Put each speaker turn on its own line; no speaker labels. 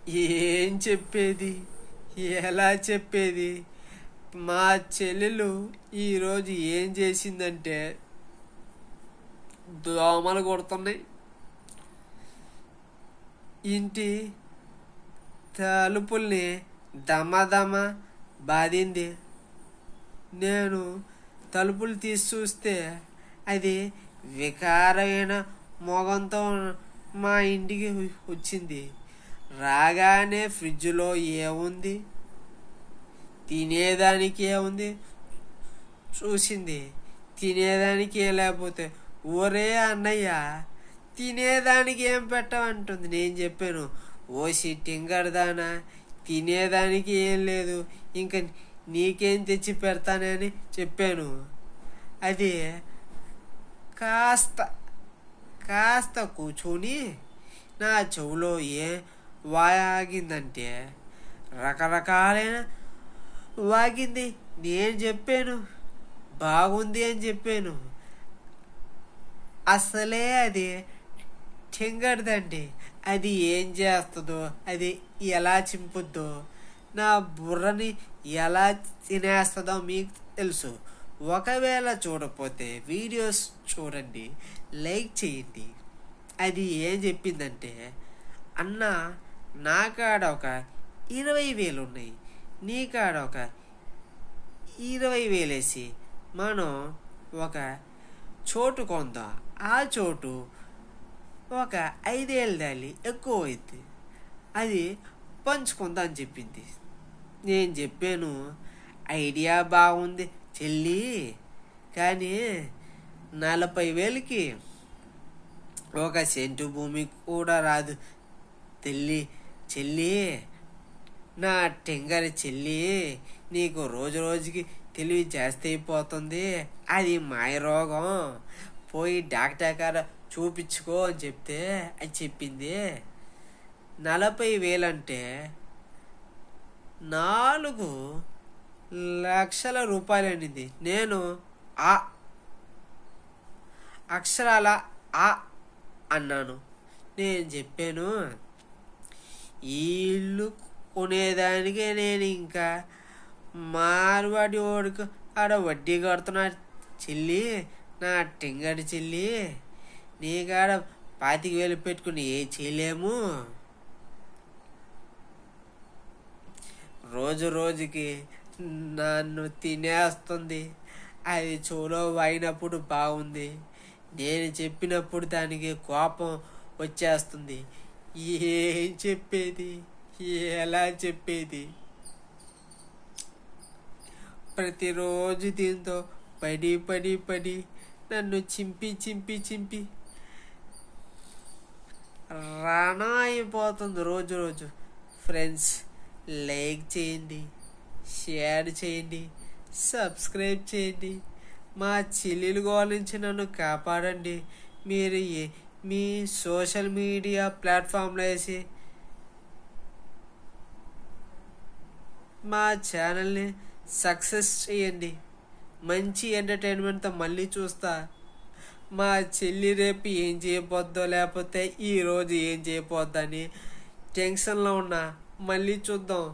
ఏం చెప్పేది, ఎలా చెప్పేది? మా చెల్లెలు ఈరోజు ఏం చేసిందంటే దోమలు కొడుతున్నాయి, ఇంటి తలుపుల్ని దమ బాధింది. నేను తలుపులు తీసి చూస్తే అది వికారమైన మొగంతో మా ఇంటికి వచ్చింది. రాగానే ఫ్రిడ్జ్లో ఏముంది, తినేదానికి ఏముంది చూసింది. తినేదానికి ఏం లేకపోతే, ఒరే అన్నయ్య తినేదానికి ఏం పెట్టమంటుంది. నేను చెప్పాను, ఓ సిట్టింగడదానా, తినేదానికి ఏం లేదు, ఇంకా నీకేం తెచ్చి పెడతానని చెప్పాను. అది కాస్త కాస్త కూర్చొని నా చెవులో ఏం వాగిందంటే రకరకాలైన వాగింది. నేను చెప్పాను బాగుంది అని చెప్పాను. అసలే అది చెంగడదండి. అది ఏం చేస్తుందో, అది ఎలా చింపుద్దో, నా బుర్రని ఎలా తినేస్తుందో మీకు తెలుసు. ఒకవేళ చూడకపోతే వీడియోస్ చూడండి, లైక్ చేయండి. అది ఏం చెప్పిందంటే, అన్న నా కాడ ఒక 20,000 ఉన్నాయి, నీ కాడ ఒక 20,000 వేసి మనం ఒక చోటు కొందాం. ఆ చోటు ఒక 5 ఏళ్ళ దాలి ఎక్కువ అవుతుంది, అది పంచుకుందాం అని చెప్పింది. నేను చెప్పాను, ఐడియా బాగుంది చెల్లి, కానీ 40,000కి ఒక సెంటు భూమి కూడా రాదు చెల్లి. నా టెంగరి చెల్లి, నీకు రోజు రోజుకి తెలివి జాస్తి అయిపోతుంది, అది మాయ రోగం, పోయి డాక్టర్ గారు చూపించుకో అని చెప్తే అది చెప్పింది. 40,000 అంటే 4 లక్షల రూపాయలు అనింది. నేను ఆ అక్షరాల ఆ అన్నాను. నేను చెప్పాను, ఈ ఇల్లు కొనేదానికే నేను ఇంకా మార్వాడి వాడికి ఆడ వడ్డీ కడుతున్నా చెల్లి, నా టెంగడి చెల్లి, నీ కాడ 25,000 పెట్టుకుని ఏ చేయలేము. రోజు రోజుకి నన్ను తినేస్తుంది. అది చెవులో వాయినప్పుడు బాగుంది, నేను చెప్పినప్పుడు దానికి కోపం వచ్చేస్తుంది. ఏం చెప్పేది, ఎలా చెప్పేది? ప్రతిరోజు దీంతో పడి నన్ను చింపి రానా అయిపోతుంది రోజు. ఫ్రెండ్స్, లైక్ చేయండి, షేర్ చేయండి, సబ్స్క్రైబ్ చేయండి. మా చెల్లెలు గురించి నన్ను కాపాడండి. మీరు మీ సోషల్ మీడియా ప్లాట్ఫామ్లో వేసి మా ఛానల్ని సక్సెస్ చేయండి. మంచి ఎంటర్టైన్మెంట్తో మళ్ళీ చూస్తా. మా చెల్లి రేపు ఏం చేయబోద్దో, లేకపోతే ఈరోజు ఏం చేయబోద్దని టెన్షన్లో ఉన్నా. మళ్ళీ చూద్దాం.